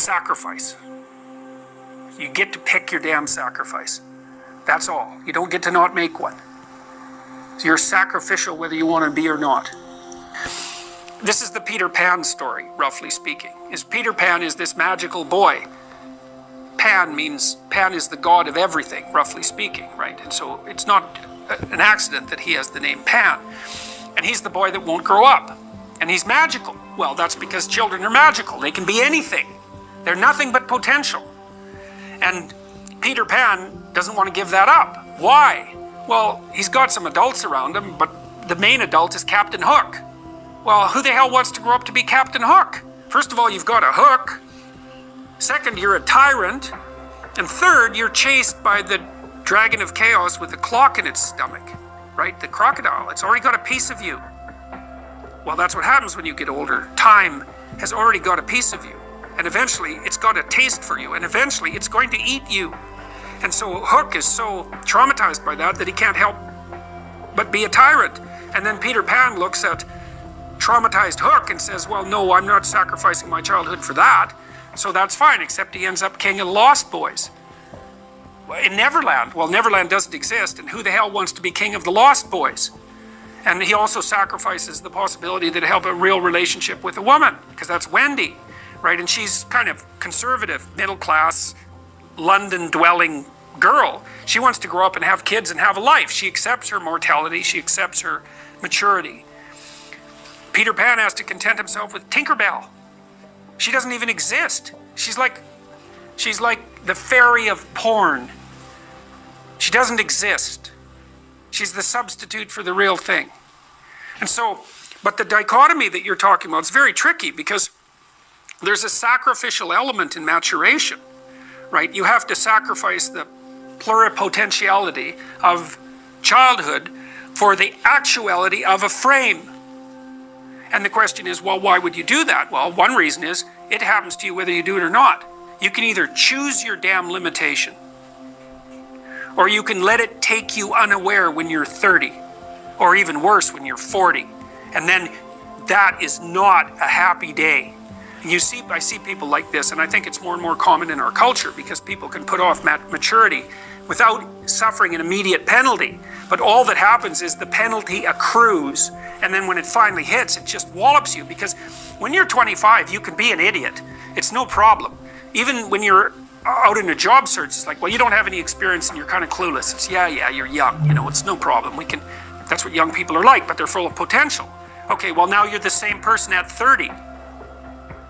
sacrifice. You get to pick your damn sacrifice. That's all. You don't get to not make one. So you're sacrificial whether you want to be or not. This is the Peter Pan story, roughly speaking. Peter Pan is this magical boy. Pan is the god of everything, roughly speaking, right? And so it's not an accident that he has the name Pan. And he's the boy that won't grow up. And he's magical. Well, that's because children are magical. They can be anything. They're nothing but potential. And Peter Pan doesn't want to give that up. Why? Well, he's got some adults around him, but the main adult is Captain Hook. Well, who the hell wants to grow up to be Captain Hook? First of all, you've got a hook. Second, you're a tyrant. And third, you're chased by the dragon of chaos with a clock in its stomach, right? The crocodile. It's already got a piece of you. Well, that's what happens when you get older. Time has already got a piece of you. And eventually, it's got a taste for you. And eventually, it's going to eat you. And so Hook is so traumatized by that he can't help but be a tyrant. And then Peter Pan looks at traumatized Hook and says, well, no, I'm not sacrificing my childhood for that. So that's fine, except he ends up king of the Lost Boys. In Neverland, well, Neverland doesn't exist, and who the hell wants to be king of the Lost Boys? And he also sacrifices the possibility that he'll have a real relationship with a woman, because that's Wendy, right? And she's kind of conservative, middle-class, London-dwelling girl. She wants to grow up and have kids and have a life. She accepts her mortality. She accepts her maturity. Peter Pan has to content himself with Tinkerbell. She doesn't even exist. She's like the fairy of porn. She doesn't exist. She's the substitute for the real thing. And so, but the dichotomy that you're talking about is very tricky because there's a sacrificial element in maturation, right? You have to sacrifice the pluripotentiality of childhood for the actuality of a frame. And the question is, well, why would you do that? Well, one reason is it happens to you whether you do it or not. You can either choose your damn limitation, or you can let it take you unaware when you're 30, or even worse, when you're 40. And then that is not a happy day. And I see people like this, and I think it's more and more common in our culture because people can put off maturity without suffering an immediate penalty. But all that happens is the penalty accrues, and then when it finally hits, it just wallops you. Because when you're 25, you can be an idiot. It's no problem. Even when you're out in a job search, it's like, well, you don't have any experience and you're kind of clueless. It's, yeah, you're young. It's no problem. That's what young people are like, but they're full of potential. Okay, well, now you're the same person at 30.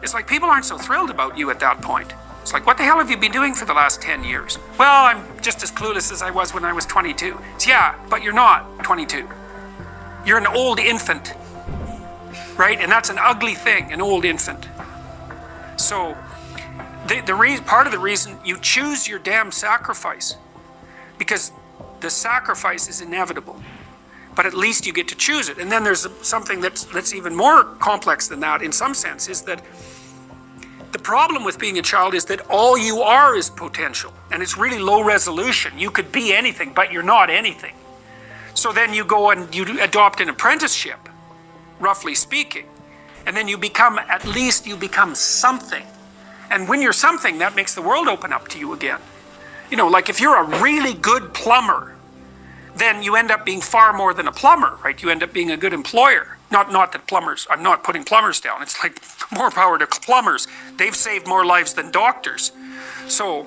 It's like people aren't so thrilled about you at that point. It's like, what the hell have you been doing for the last 10 years? Well, I'm just as clueless as I was when I was 22. It's, yeah, but you're not 22. You're an old infant, right? And that's an ugly thing, an old infant. So part of the reason you choose your damn sacrifice, because the sacrifice is inevitable, but at least you get to choose it. And then there's something that's even more complex than that in some sense, is that the problem with being a child is that all you are is potential, and it's really low resolution. You could be anything, but you're not anything. So then you go and you adopt an apprenticeship, roughly speaking, and then you become something. And when you're something, that makes the world open up to you again. Like if you're a really good plumber, then you end up being far more than a plumber, right? You end up being a good employer. Not that plumbers, I'm not putting plumbers down. It's like more power to plumbers. They've saved more lives than doctors. So,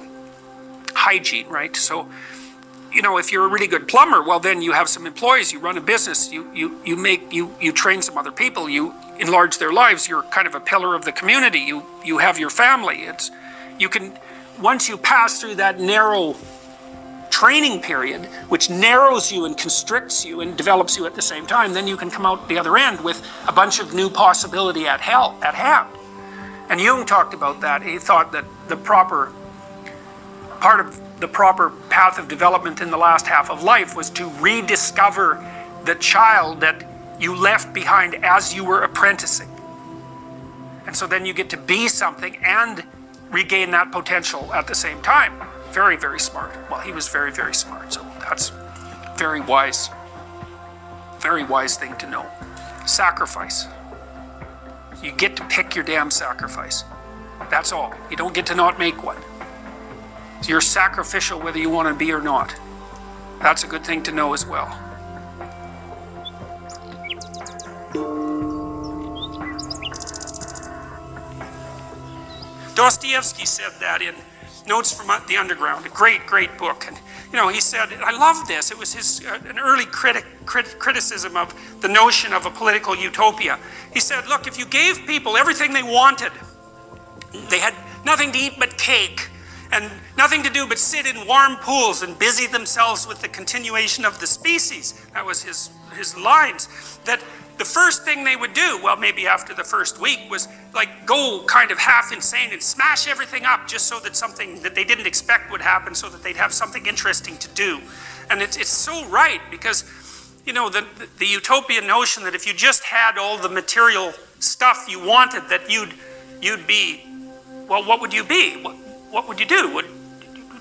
hygiene, right? So, if you're a really good plumber, well, then you have some employees, you run a business, you train some other people, you enlarge their lives, you're kind of a pillar of the community, you have your family. Once you pass through that narrow training period, which narrows you and constricts you and develops you at the same time, then you can come out the other end with a bunch of new possibility at hand. And Jung talked about that. He thought that the proper path of development in the last half of life was to rediscover the child that you left behind as you were apprenticing. And so then you get to be something and regain that potential at the same time. Very, very smart. Well, he was very, very smart. So that's very wise thing to know. Sacrifice. You get to pick your damn sacrifice. That's all. You don't get to not make one. So you're sacrificial whether you want to be or not. That's a good thing to know as well. Dostoevsky said that in Notes from the Underground, a great, great book. And he said, I love this. It was his an early criticism of the notion of a political utopia. He said, look, if you gave people everything they wanted, they had nothing to eat but cake, and nothing to do but sit in warm pools and busy themselves with the continuation of the species. That was his lines. That the first thing they would do, well, maybe after the first week, was like go kind of half insane and smash everything up just so that something that they didn't expect would happen, so that they'd have something interesting to do. And it's so right, because the utopian notion that if you just had all the material stuff you wanted, that you'd be, well, what would you be? What would you do? Would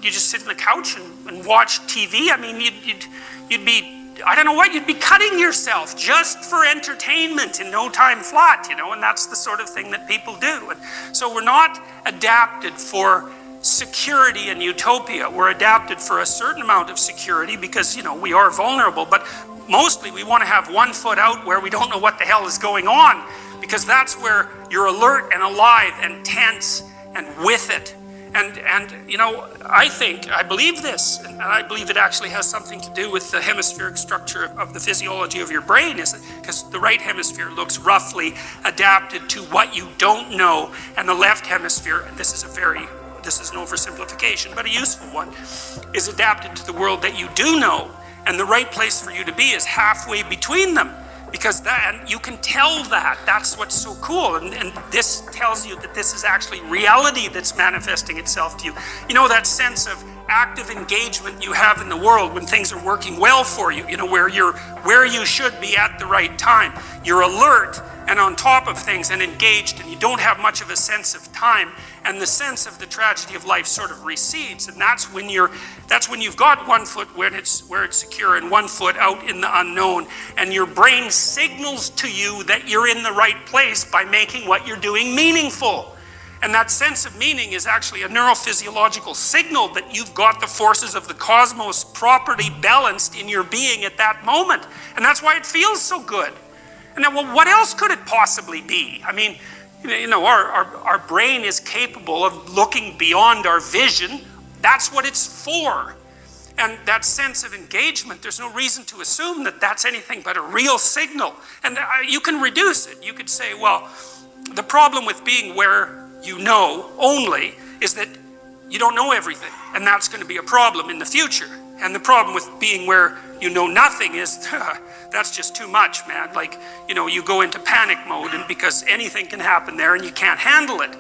you just sit on the couch and watch TV? I mean, you'd be, I don't know what, you'd be cutting yourself just for entertainment in no time flat, and that's the sort of thing that people do. And so we're not adapted for security and utopia. We're adapted for a certain amount of security because, we are vulnerable, but mostly we want to have one foot out where we don't know what the hell is going on, because that's where you're alert and alive and tense and with it. And I believe this, and I believe it actually has something to do with the hemispheric structure of the physiology of your brain, is because the right hemisphere looks roughly adapted to what you don't know, and the left hemisphere, and this is an oversimplification, but a useful one, is adapted to the world that you do know, and the right place for you to be is halfway between them. Because and you can tell that. That's what's so cool. And this tells you that this is actually reality that's manifesting itself to you. That sense of active engagement you have in the world when things are working well for you, where you should be at the right time. You're alert and on top of things and engaged, and you don't have much of a sense of time, and the sense of the tragedy of life sort of recedes. And that's when you've got one foot where it's secure and one foot out in the unknown, and your brain signals to you that you're in the right place by making what you're doing meaningful. And that sense of meaning is actually a neurophysiological signal that you've got the forces of the cosmos properly balanced in your being at that moment. And that's why it feels so good. And now, well, what else could it possibly be? I mean, our brain is capable of looking beyond our vision. That's what it's for. And that sense of engagement, there's no reason to assume that that's anything but a real signal. And you can reduce it. You could say, well, the problem with being where you know only is that you don't know everything. And that's going to be a problem in the future. And the problem with being where you know nothing is, that's just too much, man. Like, you go into panic mode, and because anything can happen there and you can't handle it.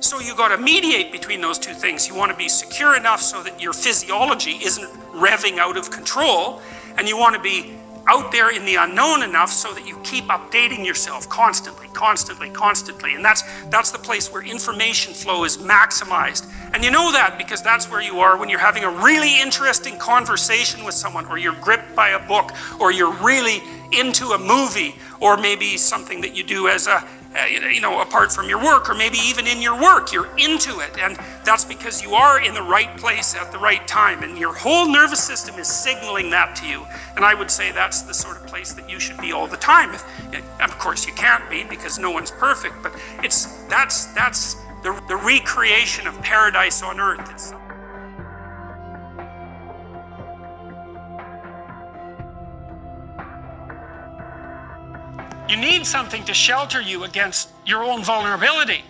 So you got to mediate between those two things. You want to be secure enough so that your physiology isn't revving out of control, and you want to be out there in the unknown enough so that you keep updating yourself constantly. And that's the place where information flow is maximized. And you know that because that's where you are when you're having a really interesting conversation with someone, or you're gripped by a book, or you're really into a movie, or maybe something that you do as apart from your work, or maybe even in your work, you're into it. And that's because you are in the right place at the right time, and your whole nervous system is signaling that to you. And I would say that's the sort of place that you should be all the time. Of course you can't be, because no one's perfect, but that's the recreation of paradise on earth. You need something to shelter you against your own vulnerability.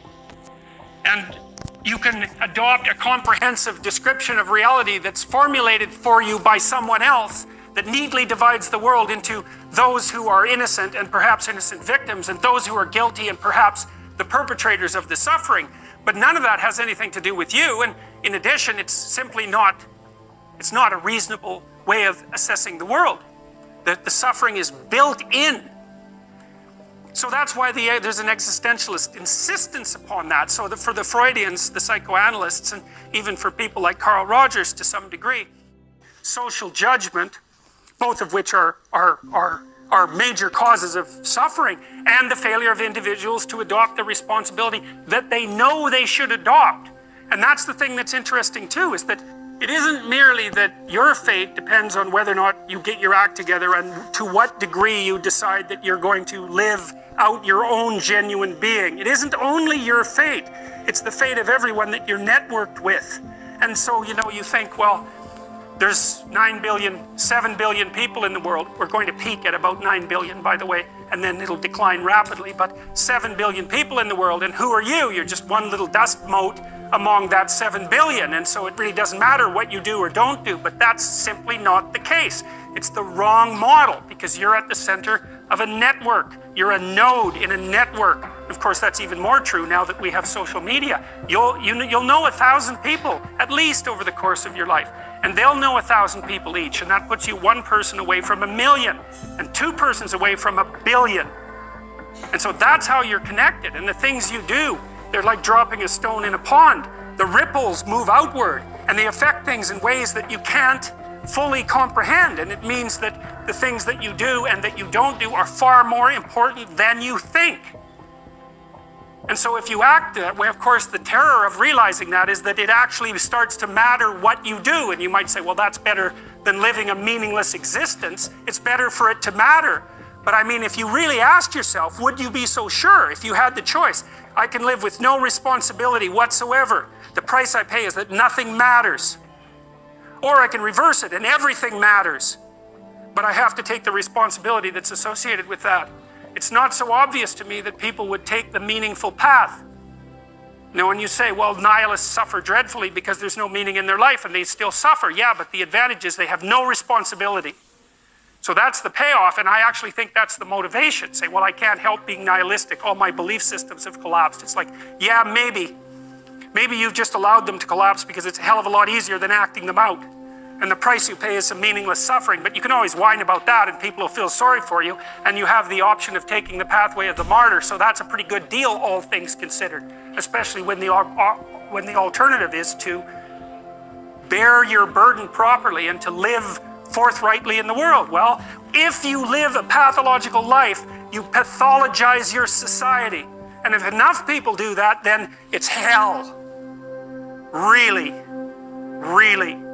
And you can adopt a comprehensive description of reality that's formulated for you by someone else that neatly divides the world into those who are innocent and perhaps innocent victims, and those who are guilty and perhaps the perpetrators of the suffering. But none of that has anything to do with you. And in addition, it's simply not a reasonable way of assessing the world. The suffering is built in. So that's why there's an existentialist insistence upon that. So for the Freudians, the psychoanalysts, and even for people like Carl Rogers to some degree, social judgment, both of which are are major causes of suffering, and the failure of individuals to adopt the responsibility that they know they should adopt. And that's the thing that's interesting too, is that it isn't merely that your fate depends on whether or not you get your act together and to what degree you decide that you're going to live out your own genuine being. It isn't only your fate, it's the fate of everyone that you're networked with. And so, you know, you think, well, there's 7 billion people in the world. We're going to peak at about 9 billion, by the way, and then it'll decline rapidly, but 7 billion people in the world, and who are you? You're just one little dust mote among that 7 billion, and so it really doesn't matter what you do or don't do, but that's simply not the case. It's the wrong model, because you're at the center of a network. You're a node in a network. Of course, that's even more true now that we have social media. You'll know 1,000 people, at least over the course of your life, and they'll know 1,000 people each, and that puts you one person away from 1 million, and 2 persons away from 1 billion. And so that's how you're connected, and the things you do, they're like dropping a stone in a pond. The ripples move outward, and they affect things in ways that you can't fully comprehend. And it means that the things that you do and that you don't do are far more important than you think. And so if you act that way, of course, the terror of realizing that is that it actually starts to matter what you do. And you might say, well, that's better than living a meaningless existence. It's better for it to matter. But I mean, if you really asked yourself, would you be so sure if you had the choice? I can live with no responsibility whatsoever. The price I pay is that nothing matters. Or I can reverse it and everything matters. But I have to take the responsibility that's associated with that. It's not so obvious to me that people would take the meaningful path. Now, when you say, well, nihilists suffer dreadfully because there's no meaning in their life and they still suffer. Yeah, but the advantage is they have no responsibility. So that's the payoff, and I actually think that's the motivation. Say, well, I can't help being nihilistic. All my belief systems have collapsed. It's like, yeah, maybe. Maybe you've just allowed them to collapse because it's a hell of a lot easier than acting them out. And the price you pay is some meaningless suffering, but you can always whine about that and people will feel sorry for you, and you have the option of taking the pathway of the martyr, so that's a pretty good deal, all things considered, especially when the alternative is to bear your burden properly and to live forthrightly in the world. Well, if you live a pathological life, you pathologize your society. And if enough people do that, then it's hell. Really, really.